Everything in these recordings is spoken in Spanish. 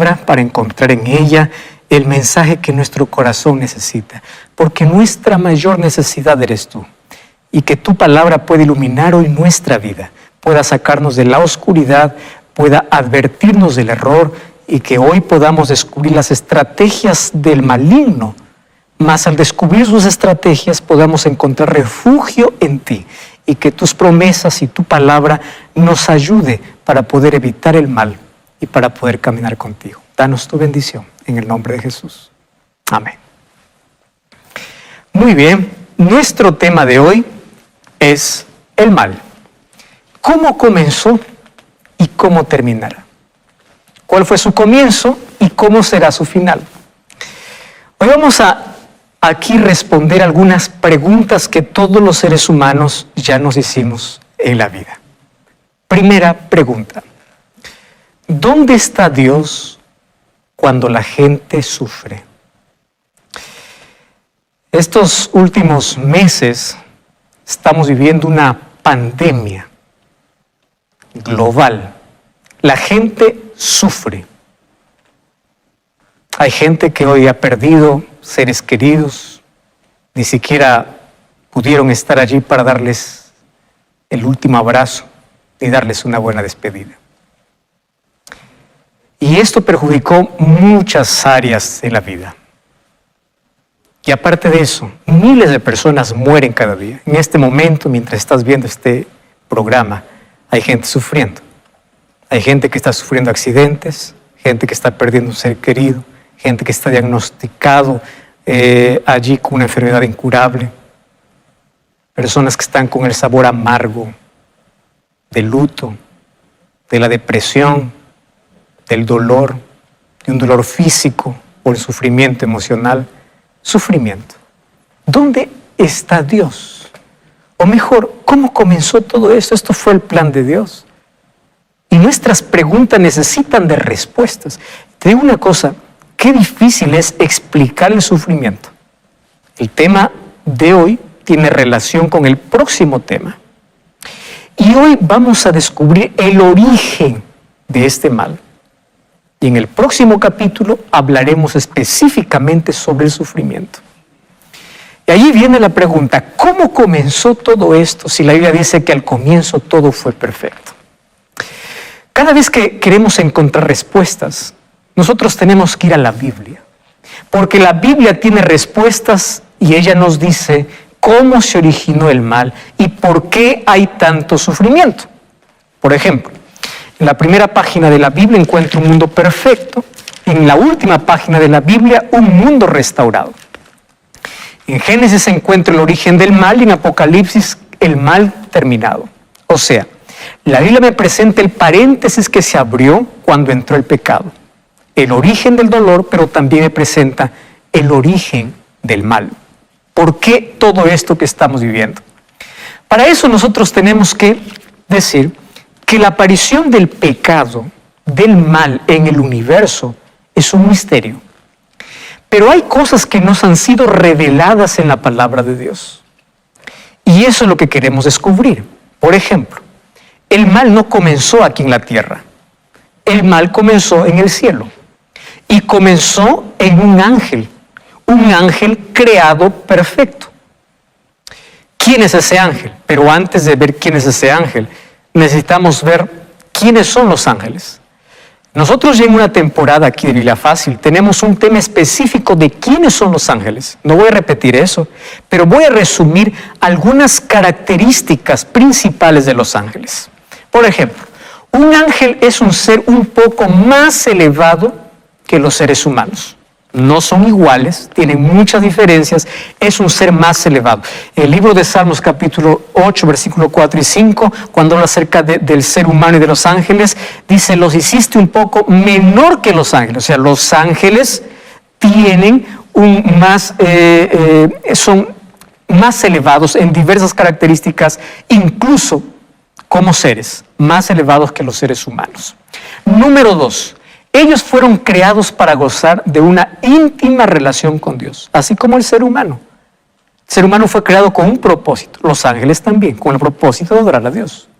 palabra para encontrar en ella el mensaje que nuestro corazón necesita, porque nuestra mayor necesidad eres tú, y que tu palabra pueda iluminar hoy nuestra vida, pueda sacarnos de la oscuridad, pueda advertirnos del error, y que hoy podamos descubrir las estrategias del maligno, mas al descubrir sus estrategias podamos encontrar refugio en ti, y que tus promesas y tu palabra nos ayude para poder evitar el mal y para poder caminar contigo. Danos tu bendición en el nombre de Jesús. Amén. Muy bien, nuestro tema de hoy es el mal. ¿Cómo comenzó y cómo terminará? ¿Cuál fue su comienzo y cómo será su final? Hoy vamos a aquí responder algunas preguntas que todos los seres humanos ya nos hicimos en la vida. Primera pregunta: ¿dónde está Dios cuando la gente sufre? Estos últimos meses estamos viviendo una pandemia global. La gente sufre. Hay gente que hoy ha perdido seres queridos, ni siquiera pudieron estar allí para darles el último abrazo, ni darles una buena despedida. Y esto perjudicó muchas áreas de la vida. Y aparte de eso, miles de personas mueren cada día. En este momento, mientras estás viendo este programa, hay gente sufriendo. Hay gente que está sufriendo accidentes, gente que está perdiendo un ser querido, gente que está diagnosticado allí con una enfermedad incurable, personas que están con el sabor amargo del luto, de la depresión, del dolor, de un dolor físico o el sufrimiento emocional. Sufrimiento. ¿Dónde está Dios? O mejor, ¿cómo comenzó todo esto? Esto fue el plan de Dios. Y nuestras preguntas necesitan de respuestas. Te digo una cosa, qué difícil es explicar el sufrimiento. El tema de hoy tiene relación con el próximo tema. Y hoy vamos a descubrir el origen de este mal. Y en el próximo capítulo hablaremos específicamente sobre el sufrimiento. Y allí viene la pregunta, ¿cómo comenzó todo esto si la Biblia dice que al comienzo todo fue perfecto? Cada vez que queremos encontrar respuestas, nosotros tenemos que ir a la Biblia. Porque la Biblia tiene respuestas y ella nos dice cómo se originó el mal y por qué hay tanto sufrimiento. Por ejemplo, en la primera página de la Biblia encuentro un mundo perfecto, en la última página de la Biblia un mundo restaurado. En Génesis se encuentra el origen del mal y en Apocalipsis el mal terminado. O sea, la Biblia me presenta el paréntesis que se abrió cuando entró el pecado, el origen del dolor, pero también me presenta el origen del mal. ¿Por qué todo esto que estamos viviendo? Para eso nosotros tenemos que decir que la aparición del pecado, del mal en el universo, es un misterio. Pero hay cosas que nos han sido reveladas en la palabra de Dios. Y eso es lo que queremos descubrir. Por ejemplo, el mal no comenzó aquí en la tierra. El mal comenzó en el cielo. Y comenzó en un ángel creado perfecto. ¿Quién es ese ángel? Pero antes de ver quién es ese ángel, necesitamos ver quiénes son los ángeles. Nosotros ya en una temporada aquí de Biblia Fácil tenemos un tema específico de quiénes son los ángeles. No voy a repetir eso, pero voy a resumir algunas características principales de los ángeles. Por ejemplo, un ángel es un ser un poco más elevado que los seres humanos. No son iguales, tienen muchas diferencias, es un ser más elevado. El libro de Salmos capítulo 8, versículo 4 y 5, cuando habla acerca del ser humano y de los ángeles, dice, los hiciste un poco menor que los ángeles. O sea, los ángeles tienen son más elevados en diversas características, incluso como seres, más elevados que los seres humanos. Número 2. Ellos fueron creados para gozar de una íntima relación con Dios, así como el ser humano. El ser humano fue creado con un propósito, los ángeles también, con el propósito de adorar a Dios.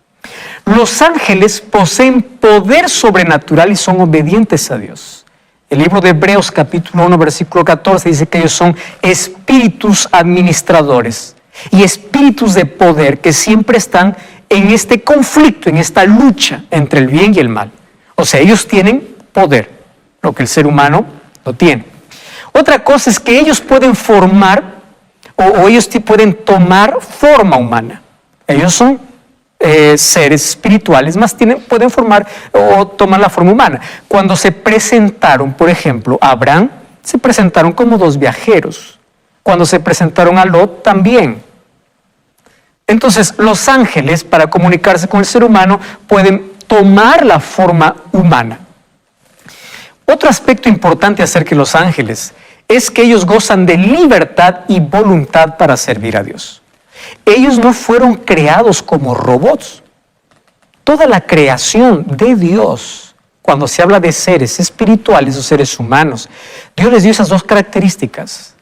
Los ángeles poseen poder sobrenatural y son obedientes a Dios. El libro de Hebreos capítulo 1 versículo 14 dice que ellos son espíritus administradores y espíritus de poder que siempre están en este conflicto, en esta lucha entre el bien y el mal. O sea, ellos tienen poder, lo que el ser humano no tiene. Otra cosa es que ellos pueden formar o ellos pueden tomar forma humana. Ellos son seres espirituales, más pueden formar o tomar la forma humana. Cuando se presentaron, por ejemplo, a Abraham, se presentaron como dos viajeros. Cuando se presentaron a Lot, también. Entonces, los ángeles, para comunicarse con el ser humano, pueden tomar la forma humana. Otro aspecto importante acerca de los ángeles es que ellos gozan de libertad y voluntad para servir a Dios. Ellos no fueron creados como robots. Toda la creación de Dios, cuando se habla de seres espirituales o seres humanos, Dios les dio esas dos características: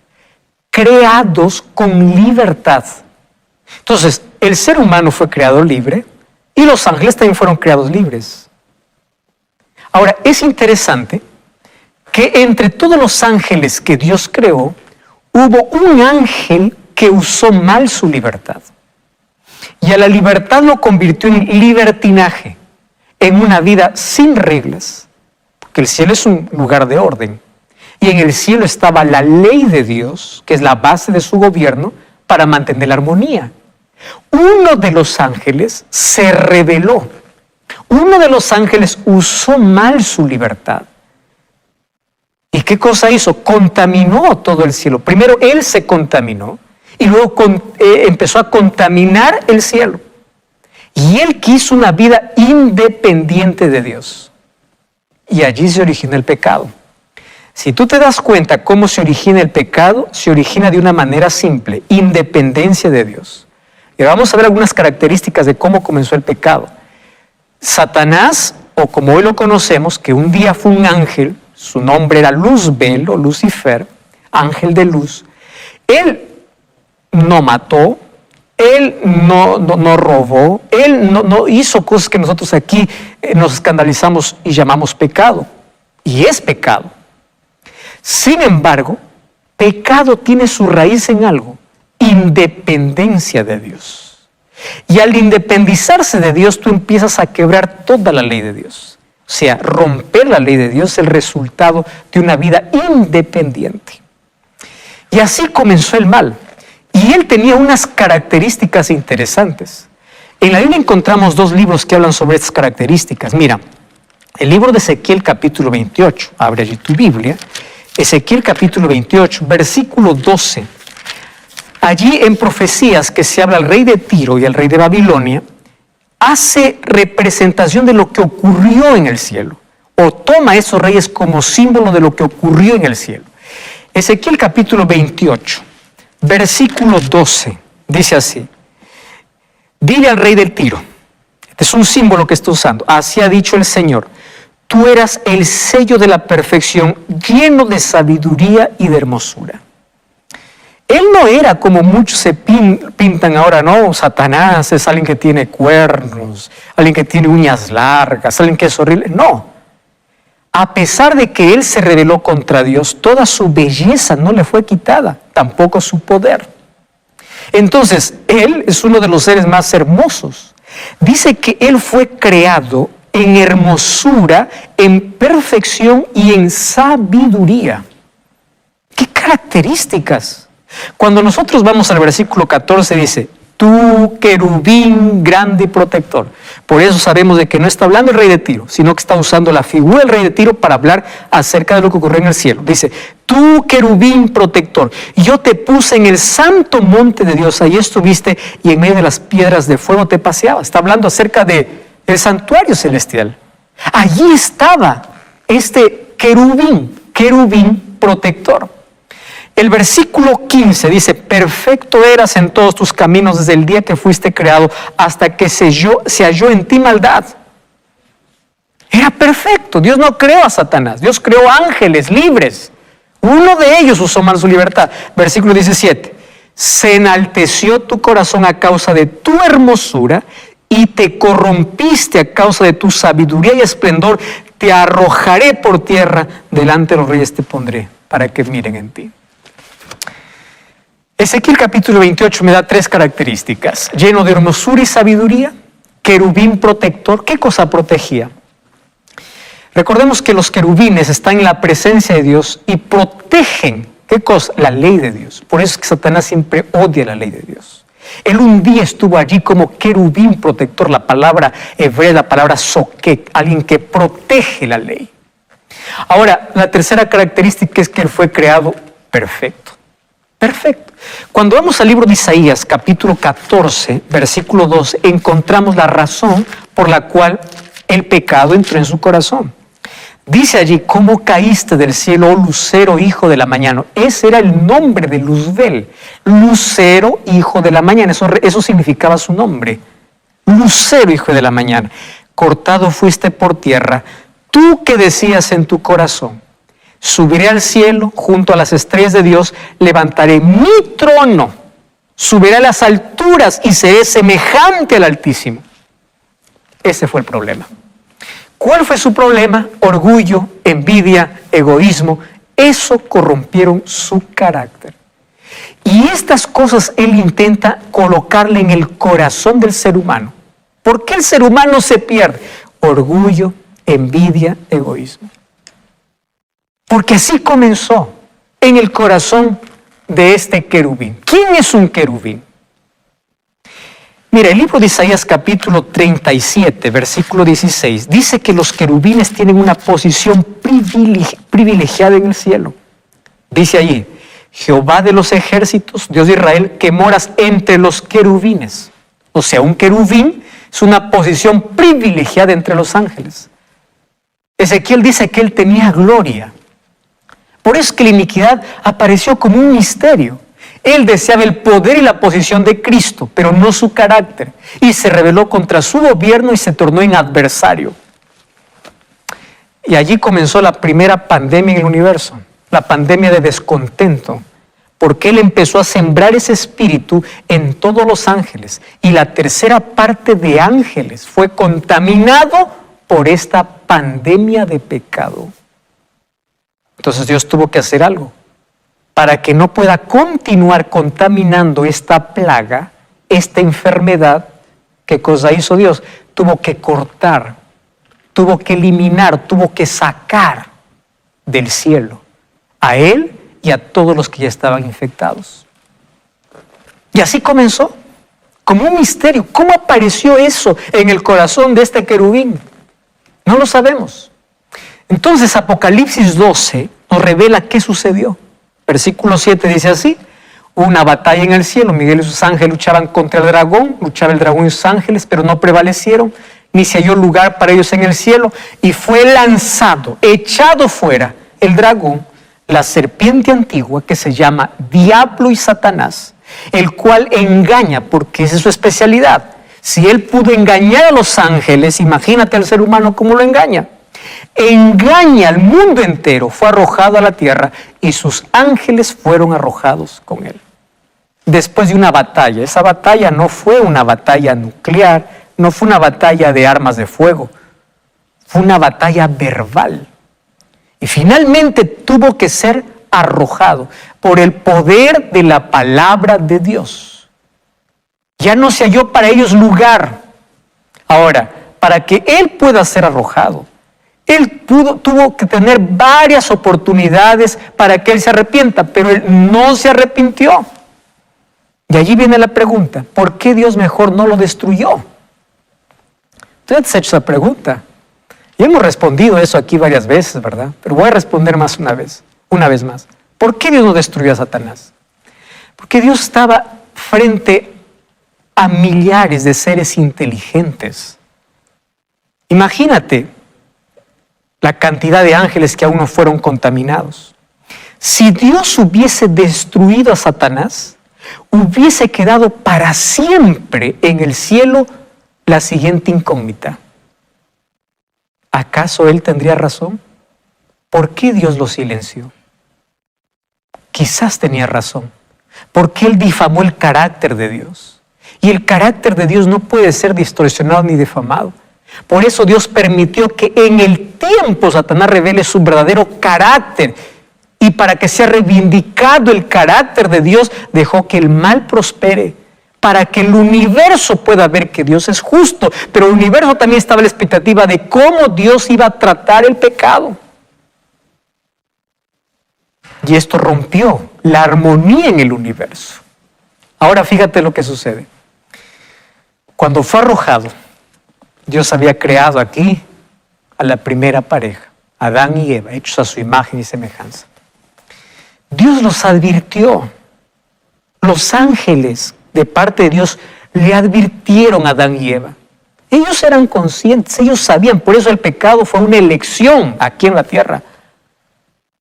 creados con libertad. Entonces, el ser humano fue creado libre y los ángeles también fueron creados libres. Ahora, es interesante que entre todos los ángeles que Dios creó, hubo un ángel que usó mal su libertad. Y a la libertad lo convirtió en libertinaje, en una vida sin reglas. Porque el cielo es un lugar de orden. Y en el cielo estaba la ley de Dios, que es la base de su gobierno, para mantener la armonía. Uno de los ángeles se rebeló. Uno de los ángeles usó mal su libertad. ¿Y qué cosa hizo? Contaminó todo el cielo. Primero él se contaminó y luego empezó a contaminar el cielo. Y él quiso una vida independiente de Dios. Y allí se origina el pecado. Si tú te das cuenta cómo se origina el pecado, se origina de una manera simple: independencia de Dios. Y vamos a ver algunas características de cómo comenzó el pecado. Satanás, o como hoy lo conocemos, que un día fue un ángel, su nombre era Luzbel o Lucifer, ángel de luz. Él no mató, él no robó, él no hizo cosas que nosotros aquí nos escandalizamos y llamamos pecado. Y es pecado. Sin embargo, pecado tiene su raíz en algo: independencia de Dios. Y al independizarse de Dios, tú empiezas a quebrar toda la ley de Dios. O sea, romper la ley de Dios es el resultado de una vida independiente. Y así comenzó el mal. Y él tenía unas características interesantes. En la Biblia encontramos dos libros que hablan sobre estas características. Mira, el libro de Ezequiel capítulo 28, abre allí tu Biblia. Ezequiel capítulo 28, versículo 12. Allí en profecías que se habla al rey de Tiro y al rey de Babilonia, hace representación de lo que ocurrió en el cielo, o toma a esos reyes como símbolo de lo que ocurrió en el cielo. Ezequiel capítulo 28, versículo 12, dice así: dile al rey del Tiro, este es un símbolo que está usando, así ha dicho el Señor, tú eras el sello de la perfección, lleno de sabiduría y de hermosura. Él no era como muchos se pintan ahora, ¿no? Satanás es alguien que tiene cuernos, alguien que tiene uñas largas, alguien que es horrible. No. A pesar de que él se rebeló contra Dios, toda su belleza no le fue quitada, tampoco su poder. Entonces, él es uno de los seres más hermosos. Dice que él fue creado en hermosura, en perfección y en sabiduría. ¿Qué características? Cuando nosotros vamos al versículo 14 dice: tú, querubín grande y protector. Por eso sabemos de que no está hablando el rey de Tiro, sino que está usando la figura del rey de Tiro para hablar acerca de lo que ocurrió en el cielo. Dice: tú, querubín protector, yo te puse en el santo monte de Dios, ahí estuviste y en medio de las piedras de fuego te paseabas. Está hablando acerca del santuario celestial. Allí estaba este querubín protector. El versículo 15 dice: perfecto eras en todos tus caminos desde el día que fuiste creado hasta que se halló en ti maldad. Era perfecto. Dios no creó a Satanás, Dios creó ángeles libres. Uno de ellos usó mal su libertad. Versículo 17: se enalteció tu corazón a causa de tu hermosura y te corrompiste a causa de tu sabiduría y esplendor, te arrojaré por tierra, delante de los reyes te pondré, para que miren en ti. Ezequiel capítulo 28 me da 3 características: lleno de hermosura y sabiduría, querubín protector. ¿Qué cosa protegía? Recordemos que los querubines están en la presencia de Dios y protegen, ¿qué cosa? La ley de Dios. Por eso es que Satanás siempre odia la ley de Dios. Él un día estuvo allí como querubín protector, la palabra hebrea, la palabra soquet, alguien que protege la ley. Ahora, la tercera característica es que él fue creado perfecto. Perfecto. Cuando vamos al libro de Isaías, capítulo 14, versículo 2, encontramos la razón por la cual el pecado entró en su corazón. Dice allí: ¿cómo caíste del cielo, oh lucero, hijo de la mañana? Ese era el nombre de Luzbel. Lucero, hijo de la mañana. Eso significaba su nombre. Lucero, hijo de la mañana. Cortado fuiste por tierra, tú que decías en tu corazón: subiré al cielo junto a las estrellas de Dios, levantaré mi trono, subiré a las alturas y seré semejante al Altísimo. Ese fue el problema. ¿Cuál fue su problema? Orgullo, envidia, egoísmo. Eso corrompieron su carácter. Y estas cosas él intenta colocarle en el corazón del ser humano. ¿Por qué el ser humano se pierde? Orgullo, envidia, egoísmo. Porque así comenzó en el corazón de este querubín. ¿Quién es un querubín? Mira, el libro de Isaías capítulo 37, versículo 16, dice que los querubines tienen una posición privilegiada en el cielo. Dice allí: Jehová de los ejércitos, Dios de Israel, que moras entre los querubines. O sea, un querubín es una posición privilegiada entre los ángeles. Ezequiel dice que él tenía gloria. Por eso es que la iniquidad apareció como un misterio. Él deseaba el poder y la posición de Cristo, pero no su carácter. Y se rebeló contra su gobierno y se tornó en adversario. Y allí comenzó la primera pandemia en el universo, la pandemia de descontento, porque él empezó a sembrar ese espíritu en todos los ángeles. Y la tercera parte de ángeles fue contaminado por esta pandemia de pecado. Entonces Dios tuvo que hacer algo para que no pueda continuar contaminando esta plaga, esta enfermedad. ¿Qué cosa hizo Dios? Tuvo que cortar, tuvo que eliminar, tuvo que sacar del cielo a él y a todos los que ya estaban infectados. Y así comenzó, como un misterio. ¿Cómo apareció eso en el corazón de este querubín? No lo sabemos. Entonces Apocalipsis 12 nos revela qué sucedió. Versículo 7 dice así: hubo una batalla en el cielo, Miguel y sus ángeles luchaban contra el dragón, luchaba el dragón y sus ángeles, pero no prevalecieron, ni se halló lugar para ellos en el cielo, y fue lanzado, echado fuera el dragón, la serpiente antigua que se llama Diablo y Satanás, el cual engaña, porque esa es su especialidad. Si él pudo engañar a los ángeles, imagínate al ser humano cómo lo engaña. Engaña al mundo entero, fue arrojado a la tierra y sus ángeles fueron arrojados con él. Después de una batalla, esa batalla no fue una batalla nuclear, no fue una batalla de armas de fuego, fue una batalla verbal. Y finalmente tuvo que ser arrojado por el poder de la palabra de Dios. Ya no se halló para ellos lugar. Ahora, para que él pueda ser arrojado, él tuvo que tener varias oportunidades para que él se arrepienta, pero él no se arrepintió. Y allí viene la pregunta: ¿por qué Dios mejor no lo destruyó? Usted se ha hecho esa pregunta. Y hemos respondido eso aquí varias veces, ¿verdad? Pero voy a responder más una vez más. ¿Por qué Dios no destruyó a Satanás? Porque Dios estaba frente a millares de seres inteligentes. Imagínate la cantidad de ángeles que aún no fueron contaminados. Si Dios hubiese destruido a Satanás, hubiese quedado para siempre en el cielo la siguiente incógnita: ¿acaso él tendría razón? ¿Por qué Dios lo silenció? Quizás tenía razón, porque él difamó el carácter de Dios. Y el carácter de Dios no puede ser distorsionado ni difamado. Por eso Dios permitió que en el tiempo Satanás revele su verdadero carácter. Y para que sea reivindicado el carácter de Dios, dejó que el mal prospere. Para que el universo pueda ver que Dios es justo. Pero el universo también estaba en la expectativa de cómo Dios iba a tratar el pecado. Y esto rompió la armonía en el universo. Ahora fíjate lo que sucede. Cuando fue arrojado, Dios había creado aquí a la primera pareja, Adán y Eva, hechos a su imagen y semejanza. Dios los advirtió. Los ángeles de parte de Dios le advirtieron a Adán y Eva. Ellos eran conscientes, ellos sabían, por eso el pecado fue una elección aquí en la tierra.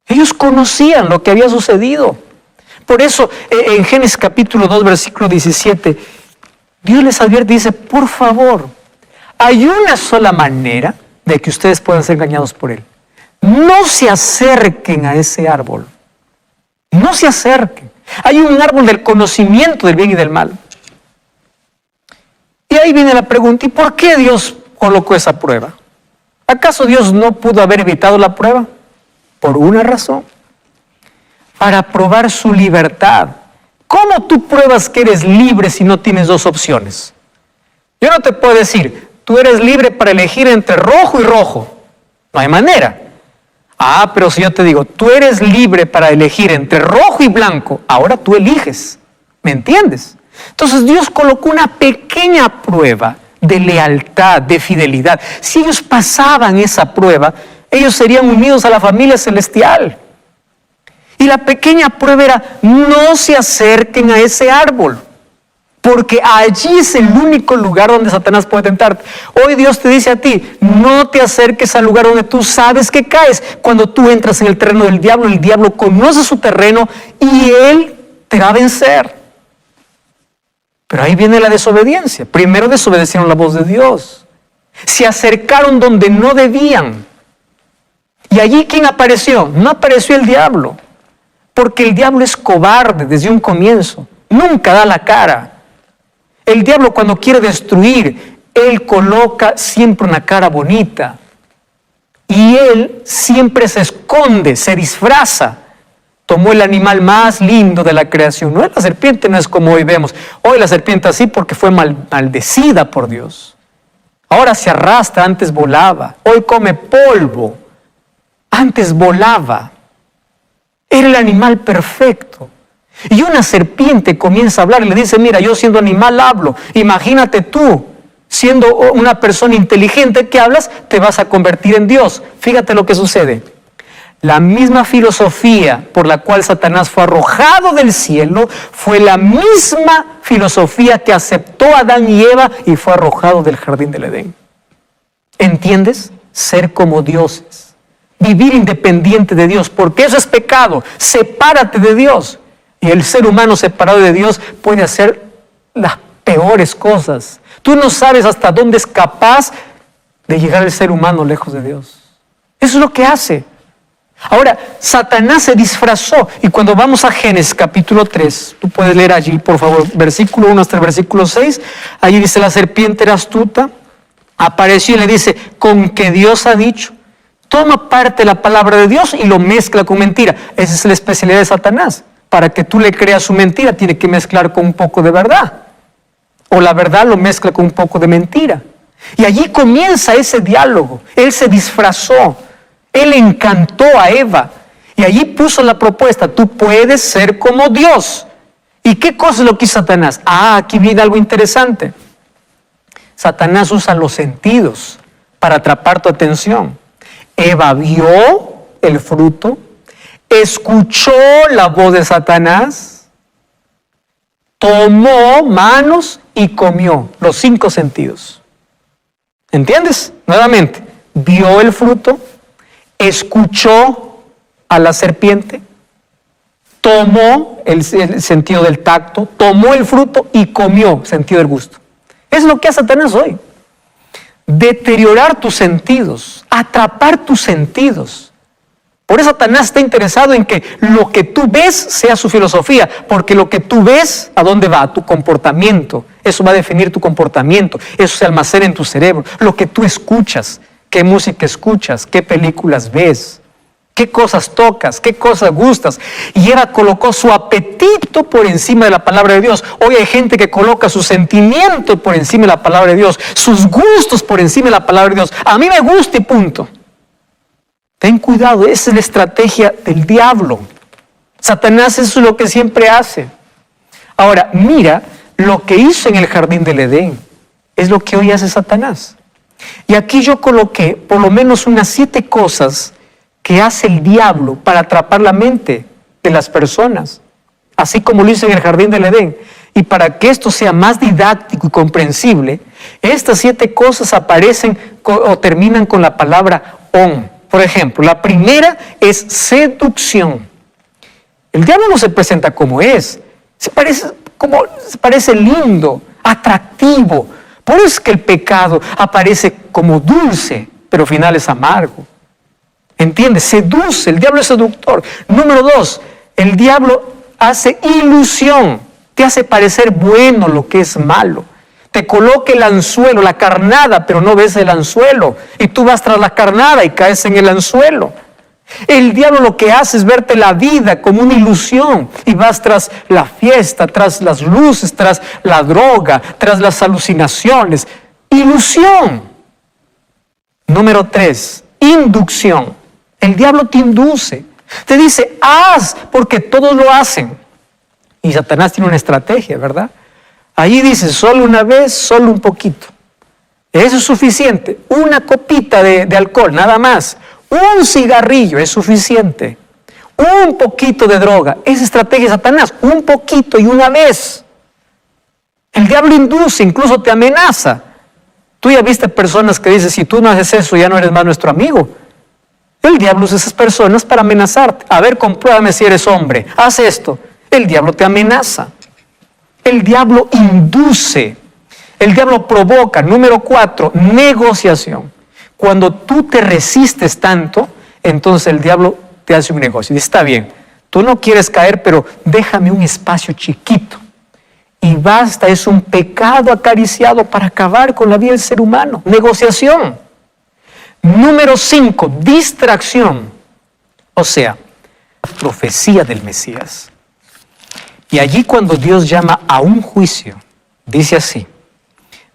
Ellos conocían lo que había sucedido. Por eso en Génesis capítulo 2, versículo 17, Dios les advierte y dice, por favor, hay una sola manera de que ustedes puedan ser engañados por él. No se acerquen a ese árbol. No se acerquen. Hay un árbol del conocimiento del bien y del mal. Y ahí viene la pregunta, ¿y por qué Dios colocó esa prueba? ¿Acaso Dios no pudo haber evitado la prueba? Por una razón. Para probar su libertad. ¿Cómo tú pruebas que eres libre si no tienes dos opciones? Yo no te puedo decir, tú eres libre para elegir entre rojo y rojo. No hay manera. Pero si yo te digo, tú eres libre para elegir entre rojo y blanco, ahora tú eliges. ¿Me entiendes? Entonces Dios colocó una pequeña prueba de lealtad, de fidelidad. Si ellos pasaban esa prueba, ellos serían unidos a la familia celestial. Y la pequeña prueba era, no se acerquen a ese árbol, porque allí es el único lugar donde Satanás puede tentarte. Hoy Dios te dice a ti, no te acerques al lugar donde tú sabes que caes. Cuando tú entras en el terreno del diablo, el diablo conoce su terreno y él te va a vencer. Pero ahí viene la desobediencia. Primero desobedecieron la voz de Dios. Se acercaron donde no debían. Y allí, ¿quién apareció? No apareció el diablo. Porque el diablo es cobarde desde un comienzo. Nunca da la cara. El diablo cuando quiere destruir, él coloca siempre una cara bonita. Y él siempre se esconde, se disfraza. Tomó el animal más lindo de la creación. No, la serpiente no es como hoy vemos. Hoy la serpiente así porque fue maldecida por Dios. Ahora se arrastra, antes volaba. Hoy come polvo. Antes volaba. Era el animal perfecto. Y una serpiente comienza a hablar y le dice, mira, yo siendo animal hablo. Imagínate tú, siendo una persona inteligente que hablas, te vas a convertir en Dios. Fíjate lo que sucede. La misma filosofía por la cual Satanás fue arrojado del cielo, fue la misma filosofía que aceptó a Adán y Eva y fue arrojado del jardín del Edén. ¿Entiendes? Ser como dioses. Vivir independiente de Dios, porque eso es pecado. Sepárate de Dios. Y el ser humano separado de Dios puede hacer las peores cosas. Tú no sabes hasta dónde es capaz de llegar el ser humano lejos de Dios. Eso es lo que hace. Ahora, Satanás se disfrazó. Y cuando vamos a Génesis capítulo 3, tú puedes leer allí, por favor, versículo 1 hasta el versículo 6. Allí dice, la serpiente era astuta. Apareció y le dice, con que Dios ha dicho. Toma parte de la palabra de Dios y lo mezcla con mentira. Esa es la especialidad de Satanás. Para que tú le creas su mentira, tiene que mezclar con un poco de verdad. O la verdad lo mezcla con un poco de mentira. Y allí comienza ese diálogo. Él se disfrazó. Él encantó a Eva. Y allí puso la propuesta. Tú puedes ser como Dios. ¿Y qué cosa es lo que hizo Satanás? Aquí viene algo interesante. Satanás usa los sentidos para atrapar tu atención. Eva vio el fruto, escuchó la voz de Satanás, tomó manos y comió. Los 5 sentidos. ¿Entiendes? Nuevamente, vio el fruto, escuchó a la serpiente, tomó el sentido del tacto, tomó el fruto y comió, sentido del gusto. Es lo que hace Satanás hoy. Deteriorar tus sentidos, atrapar tus sentidos, Por eso Satanás está interesado en que lo que tú ves sea su filosofía, porque lo que tú ves, ¿a dónde va? A tu comportamiento. Eso va a definir tu comportamiento, eso se almacena en tu cerebro. Lo que tú escuchas, qué música escuchas, qué películas ves, qué cosas tocas, qué cosas gustas. Y Eva colocó su apetito por encima de la palabra de Dios. Hoy hay gente que coloca sus sentimientos por encima de la palabra de Dios, sus gustos por encima de la palabra de Dios. A mí me gusta y punto. Ten cuidado, esa es la estrategia del diablo. Satanás eso es lo que siempre hace. Ahora, mira lo que hizo en el jardín del Edén. Es lo que hoy hace Satanás. Y aquí yo coloqué por lo menos unas 7 cosas que hace el diablo para atrapar la mente de las personas, así como lo hizo en el jardín del Edén. Y para que esto sea más didáctico y comprensible, estas 7 cosas aparecen o terminan con la palabra on. Por ejemplo, la primera es seducción. El diablo no se presenta como es, se parece lindo, atractivo. Por eso es que el pecado aparece como dulce, pero al final es amargo. ¿Entiendes? Seduce, el diablo es seductor. Número 2, el diablo hace ilusión, te hace parecer bueno lo que es malo. Te coloca el anzuelo, la carnada, pero no ves el anzuelo. Y tú vas tras la carnada y caes en el anzuelo. El diablo lo que hace es verte la vida como una ilusión. Y vas tras la fiesta, tras las luces, tras la droga, tras las alucinaciones. Ilusión. Número 3, inducción. El diablo te induce. Te dice, haz, porque todos lo hacen. Y Satanás tiene una estrategia, ¿verdad? Ahí dice, solo una vez, solo un poquito. Eso es suficiente. Una copita de alcohol, nada más. Un cigarrillo es suficiente. Un poquito de droga. Esa estrategia de Satanás. Un poquito y una vez. El diablo induce, incluso te amenaza. Tú ya viste personas que dicen, si tú no haces eso, ya no eres más nuestro amigo. El diablo usa esas personas para amenazarte. A ver, compruébame si eres hombre. Haz esto. El diablo te amenaza. El diablo induce, el diablo provoca. Número 4, negociación. Cuando tú te resistes tanto, entonces el diablo te hace un negocio. Dice, está bien, tú no quieres caer, pero déjame un espacio chiquito. Y basta, es un pecado acariciado para acabar con la vida del ser humano. Negociación. Número 5, distracción. O sea, la profecía del Mesías. Y allí cuando Dios llama a un juicio, dice así,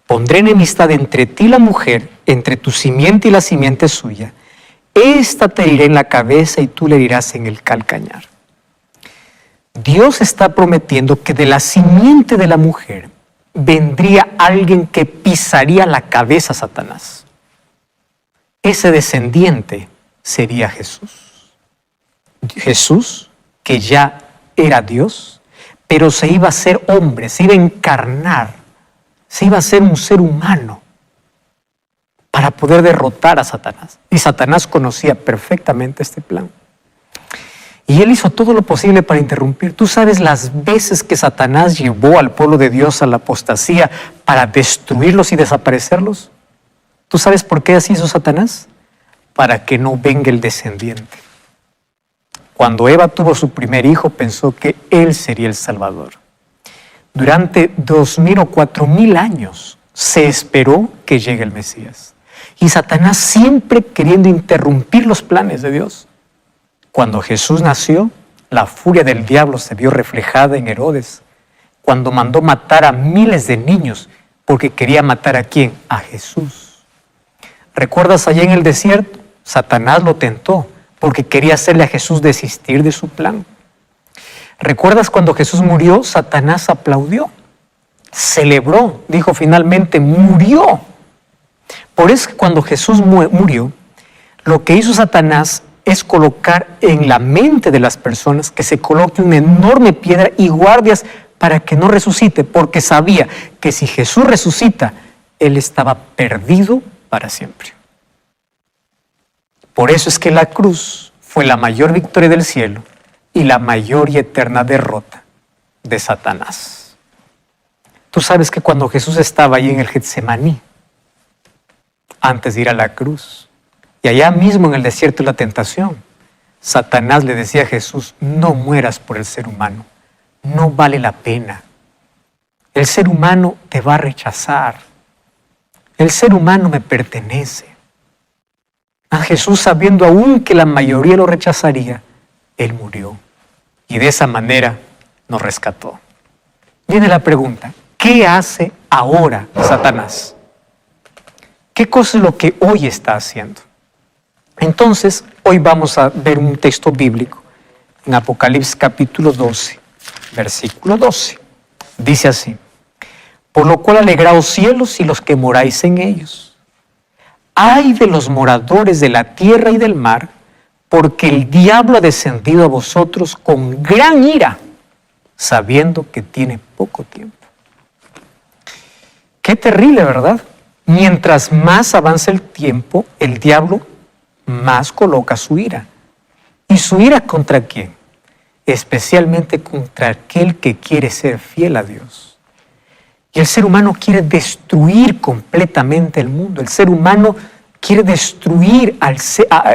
pondré enemistad entre ti y la mujer, entre tu simiente y la simiente suya. Esta te herirá en la cabeza y tú le herirás en el calcañar. Dios está prometiendo que de la simiente de la mujer vendría alguien que pisaría la cabeza a Satanás. Ese descendiente sería Jesús. Jesús, que ya era Dios, pero se iba a ser hombre, se iba a encarnar, se iba a ser un ser humano para poder derrotar a Satanás. Y Satanás conocía perfectamente este plan. Y él hizo todo lo posible para interrumpir. ¿Tú sabes las veces que Satanás llevó al pueblo de Dios a la apostasía para destruirlos y desaparecerlos? ¿Tú sabes por qué así hizo Satanás? Para que no venga el descendiente. Cuando Eva tuvo su primer hijo, pensó que él sería el Salvador. Durante 2000 o 4000 años se esperó que llegue el Mesías. Y Satanás siempre queriendo interrumpir los planes de Dios. Cuando Jesús nació, la furia del diablo se vio reflejada en Herodes, cuando mandó matar a miles de niños, porque quería matar ¿a quién? A Jesús. ¿Recuerdas allá en el desierto? Satanás lo tentó, porque quería hacerle a Jesús desistir de su plan. ¿Recuerdas cuando Jesús murió? Satanás aplaudió, celebró, dijo finalmente, murió. Por eso que cuando Jesús murió, lo que hizo Satanás es colocar en la mente de las personas que se coloque una enorme piedra y guardias para que no resucite, porque sabía que si Jesús resucita, él estaba perdido para siempre. Por eso es que la cruz fue la mayor victoria del cielo y la mayor y eterna derrota de Satanás. Tú sabes que cuando Jesús estaba ahí en el Getsemaní, antes de ir a la cruz, y allá mismo en el desierto de la tentación, Satanás le decía a Jesús, no mueras por el ser humano, no vale la pena. El ser humano te va a rechazar. El ser humano me pertenece. A Jesús, sabiendo aún que la mayoría lo rechazaría, Él murió. Y de esa manera nos rescató. Viene la pregunta, ¿qué hace ahora Satanás? ¿Qué cosa es lo que hoy está haciendo? Entonces, hoy vamos a ver un texto bíblico en Apocalipsis capítulo 12, versículo 12. Dice así, por lo cual alegraos cielos y los que moráis en ellos. Ay de los moradores de la tierra y del mar, porque el diablo ha descendido a vosotros con gran ira, sabiendo que tiene poco tiempo. Qué terrible, ¿verdad? Mientras más avanza el tiempo, el diablo más coloca su ira. ¿Y su ira contra quién? Especialmente contra aquel que quiere ser fiel a Dios. Y el ser humano quiere destruir completamente el mundo. El ser humano quiere destruir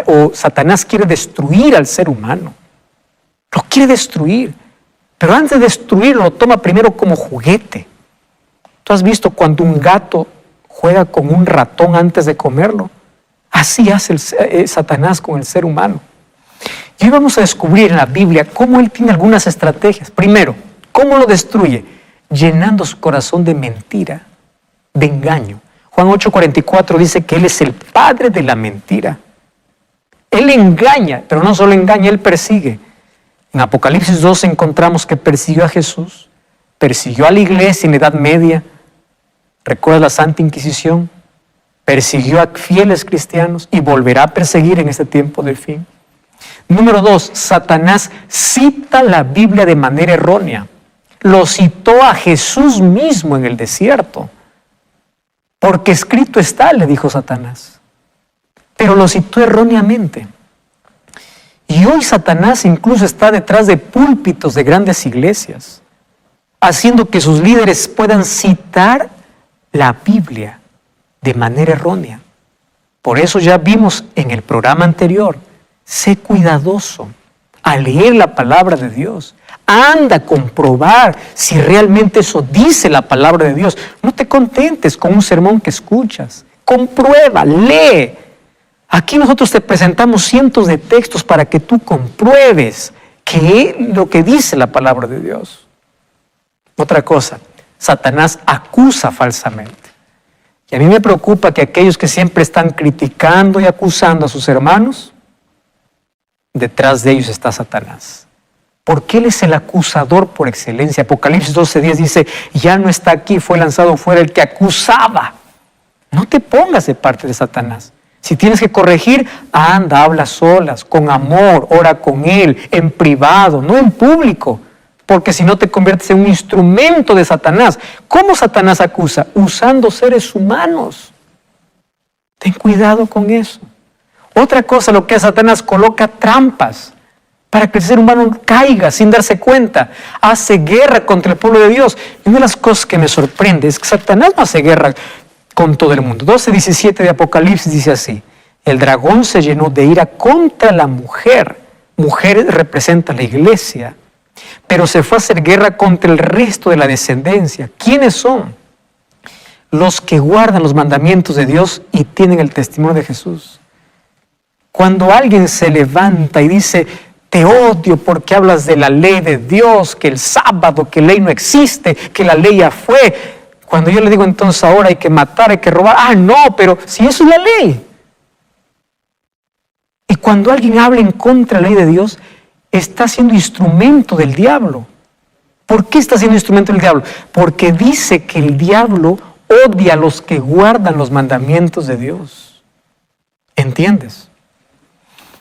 o Satanás quiere destruir al ser humano. Lo quiere destruir. Pero antes de destruirlo, lo toma primero como juguete. ¿Tú has visto cuando un gato juega con un ratón antes de comerlo? Así hace Satanás con el ser humano. Y hoy vamos a descubrir en la Biblia cómo él tiene algunas estrategias. Primero, ¿cómo lo destruye? Llenando su corazón de mentira, de engaño. Juan 8:44 dice que él es el padre de la mentira. Él engaña, pero no solo engaña, él persigue. En Apocalipsis 12 encontramos que persiguió a Jesús, persiguió a la iglesia en la Edad Media. ¿Recuerdas la Santa Inquisición? Persiguió a fieles cristianos y volverá a perseguir en este tiempo del fin. Número 2, Satanás cita la Biblia de manera errónea. Lo citó a Jesús mismo en el desierto. Porque escrito está, le dijo Satanás. Pero lo citó erróneamente. Y hoy Satanás incluso está detrás de púlpitos de grandes iglesias, haciendo que sus líderes puedan citar la Biblia de manera errónea. Por eso ya vimos en el programa anterior, sé cuidadoso al leer la palabra de Dios. Anda a comprobar si realmente eso dice la palabra de Dios. No te contentes con un sermón que escuchas. Comprueba, lee. Aquí nosotros te presentamos cientos de textos para que tú compruebes que lo que dice la palabra de Dios. Otra cosa, Satanás acusa falsamente. Y a mí me preocupa que aquellos que siempre están criticando y acusando a sus hermanos, detrás de ellos está Satanás. Porque él es el acusador por excelencia. Apocalipsis 12:10 dice, ya no está aquí, fue lanzado fuera el que acusaba. No te pongas de parte de Satanás. Si tienes que corregir, anda, habla solas, con amor, ora con él, en privado, no en público. Porque si no te conviertes en un instrumento de Satanás. ¿Cómo Satanás acusa? Usando seres humanos. Ten cuidado con eso. Otra cosa, lo que hace Satanás, coloca trampas para que el ser humano caiga sin darse cuenta. Hace guerra contra el pueblo de Dios. Y una de las cosas que me sorprende es que Satanás no hace guerra con todo el mundo. 12:17 de Apocalipsis dice así, el dragón se llenó de ira contra la mujer. Mujer representa la iglesia. Pero se fue a hacer guerra contra el resto de la descendencia. ¿Quiénes son? Los que guardan los mandamientos de Dios y tienen el testimonio de Jesús. Cuando alguien se levanta y dice, te odio porque hablas de la ley de Dios, que el sábado, que ley no existe, que la ley ya fue. Cuando yo le digo entonces ahora hay que matar, hay que robar. No, pero si eso es la ley. Y cuando alguien habla en contra de la ley de Dios, está siendo instrumento del diablo. ¿Por qué está siendo instrumento del diablo? Porque dice que el diablo odia a los que guardan los mandamientos de Dios. ¿Entiendes?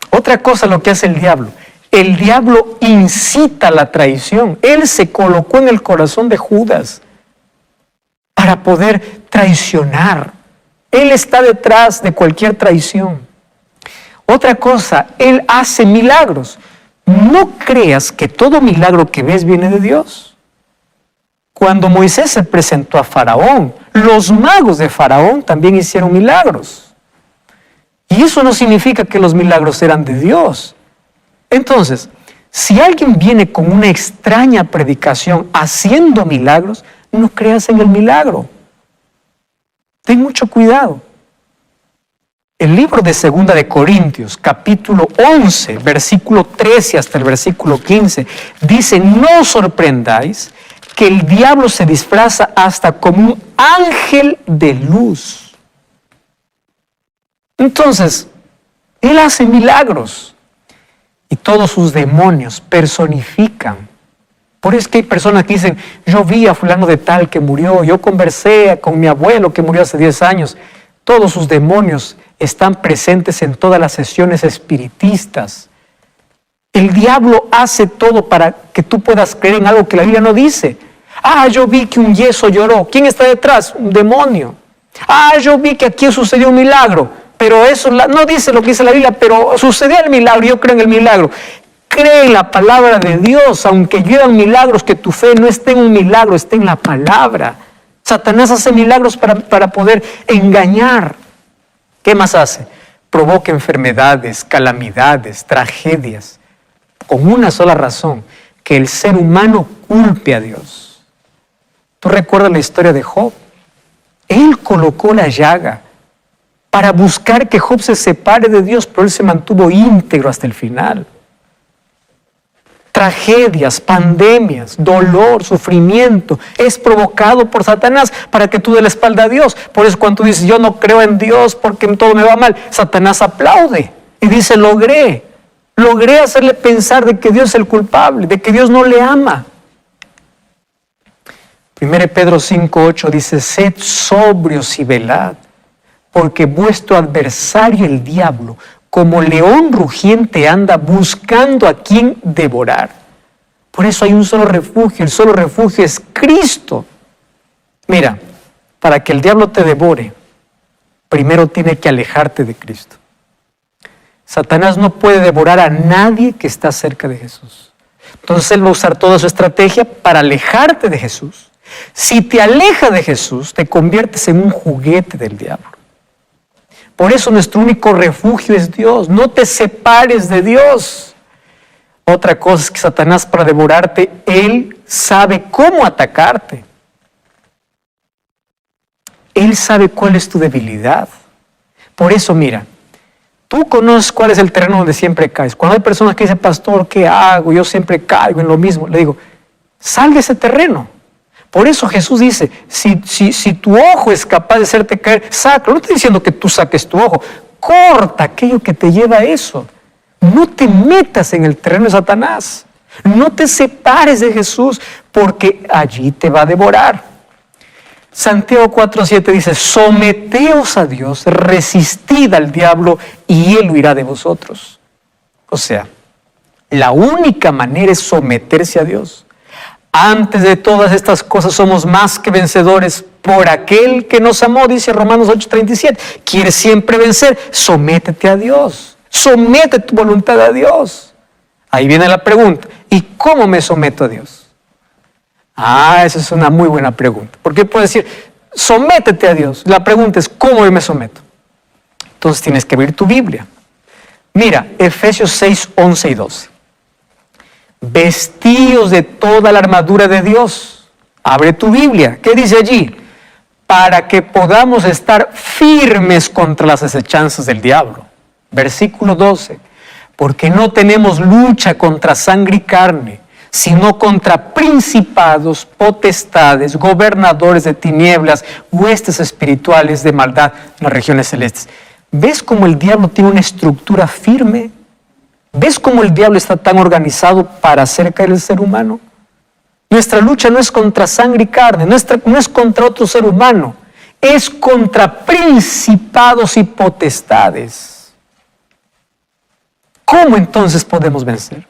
Otra cosa lo que hace el diablo incita a la traición. Él se colocó en el corazón de Judas para poder traicionar. Él está detrás de cualquier traición. Otra cosa, él hace milagros. No creas que todo milagro que ves viene de Dios. Cuando Moisés se presentó a Faraón, los magos de Faraón también hicieron milagros. Y eso no significa que los milagros eran de Dios. Entonces, si alguien viene con una extraña predicación haciendo milagros, no creas en el milagro. Ten mucho cuidado. El libro de 2 de Corintios, capítulo 11, versículo 13 hasta el versículo 15, dice: no os sorprendáis que el diablo se disfraza hasta como un ángel de luz. Entonces, él hace milagros y todos sus demonios personifican. Por eso es que hay personas que dicen: yo vi a fulano de tal que murió, yo conversé con mi abuelo que murió hace 10 años. Todos sus demonios están presentes en todas las sesiones espiritistas. El diablo hace todo para que tú puedas creer en algo que la Biblia no dice. Yo vi que un yeso lloró. ¿Quién está detrás? Un demonio. Yo vi que aquí sucedió un milagro. Pero eso no dice lo que dice la Biblia, pero sucedió el milagro, yo creo en el milagro. Cree en la palabra de Dios, aunque lluevan milagros, que tu fe no esté en un milagro, esté en la palabra. Satanás hace milagros para poder engañar. ¿Qué más hace? Provoca enfermedades, calamidades, tragedias, con una sola razón: que el ser humano culpe a Dios. ¿Tú recuerdas la historia de Job? Él colocó la llaga para buscar que Job se separe de Dios, pero él se mantuvo íntegro hasta el final. Tragedias, pandemias, dolor, sufrimiento, es provocado por Satanás para que tú des la espalda a Dios. Por eso cuando tú dices: yo no creo en Dios porque todo me va mal, Satanás aplaude y dice: logré hacerle pensar de que Dios es el culpable, de que Dios no le ama. 1 Pedro 5:8 dice: sed sobrios y velad, porque vuestro adversario el diablo, como león rugiente, anda buscando a quien devorar. Por eso hay un solo refugio, el solo refugio es Cristo. Mira, para que el diablo te devore, primero tiene que alejarte de Cristo. Satanás no puede devorar a nadie que está cerca de Jesús. Entonces él va a usar toda su estrategia para alejarte de Jesús. Si te aleja de Jesús, te conviertes en un juguete del diablo. Por eso nuestro único refugio es Dios. No te separes de Dios. Otra cosa es que Satanás, para devorarte, él sabe cómo atacarte. Él sabe cuál es tu debilidad. Por eso, mira, tú conoces cuál es el terreno donde siempre caes. Cuando hay personas que dicen: pastor, ¿qué hago? Yo siempre caigo en lo mismo. Le digo: sal de ese terreno. Por eso Jesús dice: si tu ojo es capaz de hacerte caer, sácalo. No estoy diciendo que tú saques tu ojo. Corta aquello que te lleva a eso. No te metas en el terreno de Satanás. No te separes de Jesús, porque allí te va a devorar. Santiago 4:7 dice: someteos a Dios, resistid al diablo y él huirá de vosotros. O sea, la única manera es someterse a Dios. Antes de todas estas cosas somos más que vencedores por aquel que nos amó, dice Romanos 8:37. ¿Quieres siempre vencer? Sométete a Dios. Somete tu voluntad a Dios. Ahí viene la pregunta: ¿y cómo me someto a Dios? Esa es una muy buena pregunta. Porque puedes decir: sométete a Dios. La pregunta es: ¿cómo yo me someto? Entonces tienes que abrir tu Biblia. Mira, Efesios 6:11 y 12. Vestíos de toda la armadura de Dios. Abre tu Biblia. ¿Qué dice allí? Para que podamos estar firmes contra las acechanzas del diablo. Versículo 12. Porque no tenemos lucha contra sangre y carne, sino contra principados, potestades, gobernadores de tinieblas, huestes espirituales de maldad en las regiones celestes. ¿Ves cómo el diablo tiene una estructura firme? ¿Ves cómo el diablo está tan organizado para hacer caer el ser humano? Nuestra lucha no es contra sangre y carne, no es contra otro ser humano, es contra principados y potestades. ¿Cómo entonces podemos vencer?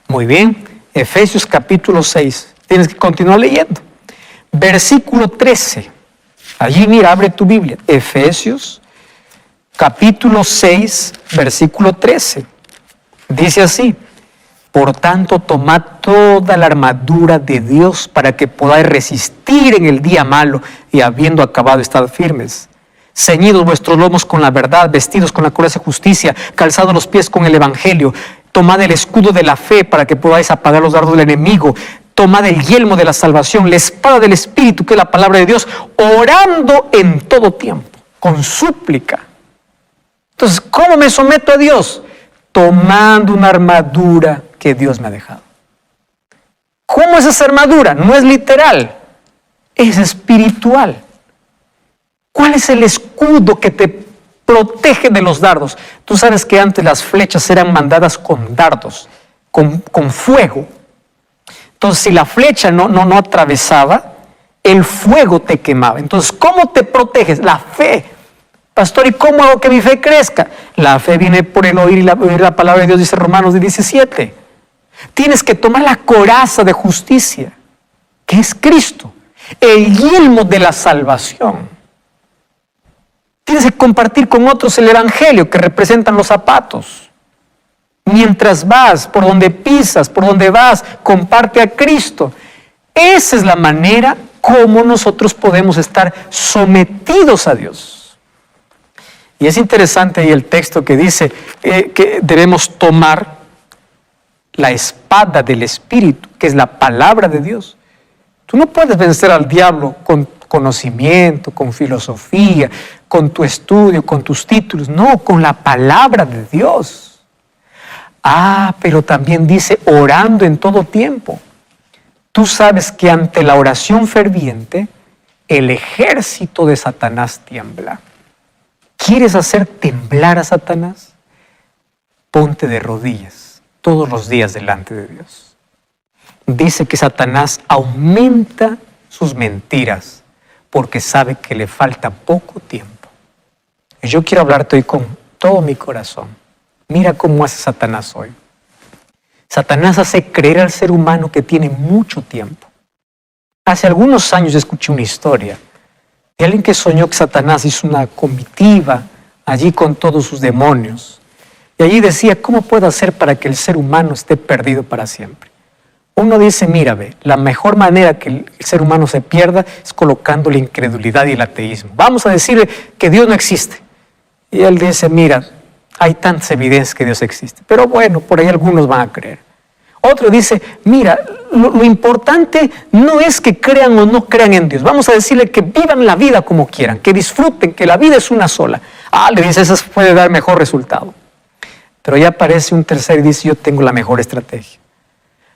Muy bien, Efesios capítulo 6, tienes que continuar leyendo. Versículo 13, allí mira, abre tu Biblia, Efesios capítulo 6, versículo 13. Dice así: por tanto, tomad toda la armadura de Dios para que podáis resistir en el día malo y habiendo acabado, estad firmes. Ceñidos vuestros lomos con la verdad, vestidos con la coraza de justicia, calzados los pies con el evangelio, tomad el escudo de la fe para que podáis apagar los dardos del enemigo, tomad el yelmo de la salvación, la espada del Espíritu, que es la palabra de Dios, orando en todo tiempo, con súplica. Entonces, ¿cómo me someto a Dios? Tomando una armadura que Dios me ha dejado. ¿Cómo es esa armadura? No es literal, es espiritual. ¿Cuál es el escudo que te protege de los dardos? Tú sabes que antes las flechas eran mandadas con dardos, con fuego. Entonces, si la flecha no atravesaba, el fuego te quemaba. Entonces, ¿cómo te proteges? La fe. Pastor, ¿y cómo hago que mi fe crezca? La fe viene por el oír la palabra de Dios, dice Romanos 17. Tienes que tomar la coraza de justicia, que es Cristo, el yelmo de la salvación. Tienes que compartir con otros el evangelio, que representan los zapatos. Mientras vas, por donde pisas, por donde vas, comparte a Cristo. Esa es la manera como nosotros podemos estar sometidos a Dios. Y es interesante ahí el texto que dice que debemos tomar la espada del Espíritu, que es la palabra de Dios. Tú no puedes vencer al diablo con conocimiento, con filosofía, con tu estudio, con tus títulos. No, con la palabra de Dios. Pero también dice orando en todo tiempo. Tú sabes que ante la oración ferviente, el ejército de Satanás tiembla. ¿Quieres hacer temblar a Satanás? Ponte de rodillas todos los días delante de Dios. Dice que Satanás aumenta sus mentiras porque sabe que le falta poco tiempo. Y yo quiero hablarte hoy con todo mi corazón. Mira cómo hace Satanás hoy. Satanás hace creer al ser humano que tiene mucho tiempo. Hace algunos años escuché una historia de alguien que soñó que Satanás hizo una comitiva allí con todos sus demonios. Y allí decía, ¿cómo puedo hacer para que el ser humano esté perdido para siempre? Uno dice, mira, la mejor manera que el ser humano se pierda es colocando la incredulidad y el ateísmo. Vamos a decirle que Dios no existe. Y él dice, mira, hay tantas evidencias que Dios existe. Pero bueno, por ahí algunos van a creer. Otro dice, mira, lo importante no es que crean o no crean en Dios. Vamos a decirle que vivan la vida como quieran, que disfruten, que la vida es una sola. Le dice, eso puede dar mejor resultado. Pero ya aparece un tercero y dice, yo tengo la mejor estrategia.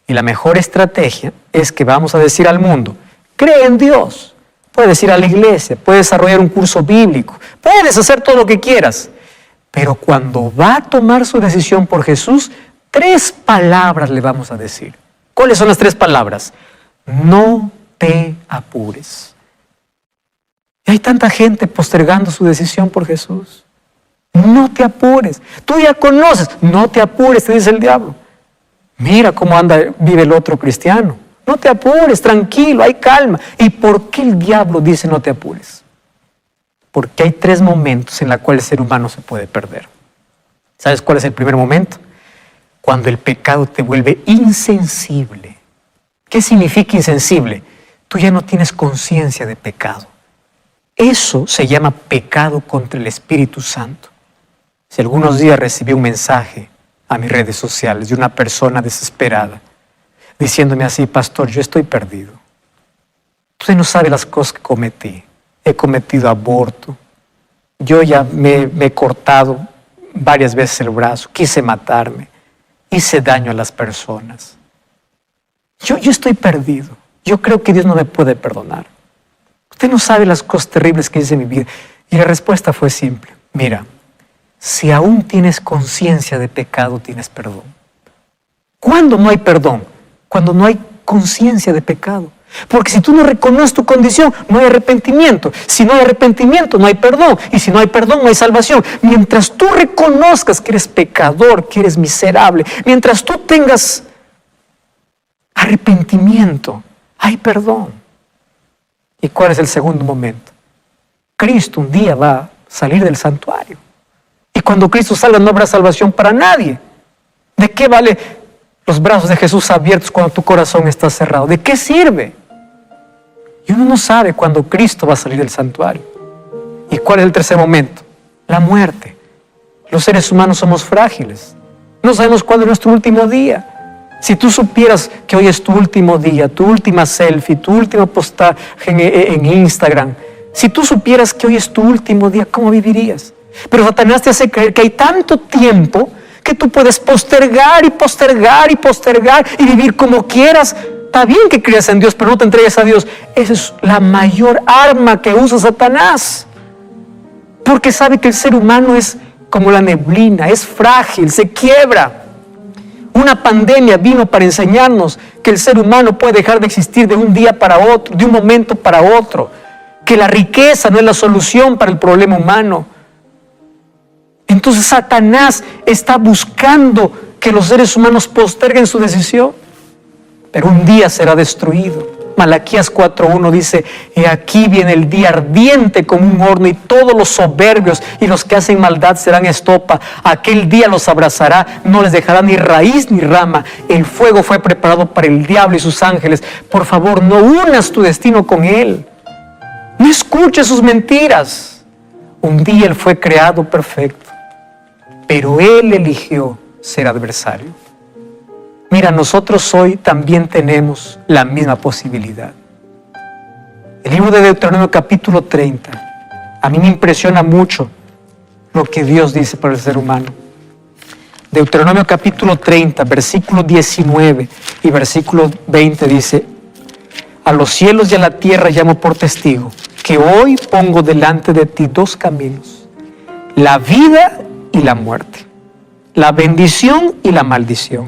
Y la mejor estrategia es que vamos a decir al mundo, cree en Dios. Puedes ir a la iglesia, puedes desarrollar un curso bíblico, puedes hacer todo lo que quieras. Pero cuando va a tomar su decisión por Jesús, 3 palabras le vamos a decir. ¿Cuáles son las 3 palabras? No te apures. Y hay tanta gente postergando su decisión por Jesús. No te apures. Tú ya conoces. No te apures, te dice el diablo. Mira cómo vive el otro cristiano. No te apures, tranquilo, hay calma. ¿Y por qué el diablo dice no te apures? Porque hay 3 momentos en los cuales el ser humano se puede perder. ¿Sabes cuál es el primer momento? Cuando el pecado te vuelve insensible. ¿Qué significa insensible? Tú ya no tienes conciencia de pecado. Eso se llama pecado contra el Espíritu Santo. Si algunos días recibí un mensaje a mis redes sociales de una persona desesperada, diciéndome así, pastor, yo estoy perdido. Usted no sabe las cosas que cometí. He cometido aborto. Yo ya me he cortado varias veces el brazo. Quise matarme. Hice daño a las personas. Yo estoy perdido. Yo creo que Dios no me puede perdonar. Usted no sabe las cosas terribles que hice en mi vida. Y la respuesta fue simple. Mira, si aún tienes conciencia de pecado, tienes perdón. ¿Cuándo no hay perdón? Cuando no hay conciencia de pecado. Porque si tú no reconoces tu condición, no hay arrepentimiento. Si no hay arrepentimiento, no hay perdón. Y si no hay perdón, no hay salvación. Mientras tú reconozcas que eres pecador, que eres miserable, mientras tú tengas arrepentimiento, hay perdón. ¿Y cuál es el segundo momento? Cristo un día va a salir del santuario. Y cuando Cristo salga no habrá salvación para nadie. ¿De qué vale los brazos de Jesús abiertos cuando tu corazón está cerrado? ¿De qué sirve? Y uno no sabe cuándo Cristo va a salir del santuario. ¿Y cuál es el tercer momento? La muerte. Los seres humanos somos frágiles. No sabemos cuándo es nuestro último día. Si tú supieras que hoy es tu último día, tu última selfie, tu último postaje en Instagram, si tú supieras que hoy es tu último día, ¿cómo vivirías? Pero Satanás te hace creer que hay tanto tiempo que tú puedes postergar y postergar y postergar y vivir como quieras. Está bien que creas en Dios, pero no te entregues a Dios. Esa es la mayor arma que usa Satanás. Porque sabe que el ser humano es como la neblina, es frágil, se quiebra. Una pandemia vino para enseñarnos que el ser humano puede dejar de existir de un día para otro, de un momento para otro. Que la riqueza no es la solución para el problema humano. Entonces Satanás está buscando que los seres humanos posterguen su decisión, pero un día será destruido. Malaquías 4:1 dice: he aquí viene el día ardiente como un horno, y todos los soberbios y los que hacen maldad serán estopa. Aquel día los abrazará, no les dejará ni raíz ni rama. El fuego fue preparado para el diablo y sus ángeles. Por favor, no unas tu destino con él. No escuches sus mentiras. Un día él fue creado perfecto, pero él eligió ser adversario. Mira, nosotros hoy también tenemos la misma posibilidad. El libro de Deuteronomio capítulo 30, a mí me impresiona mucho lo que Dios dice para el ser humano. Deuteronomio capítulo 30, versículo 19 y versículo 20 dice: a los cielos y a la tierra llamo por testigo que hoy pongo delante de ti dos caminos, la vida y la muerte, la bendición y la maldición.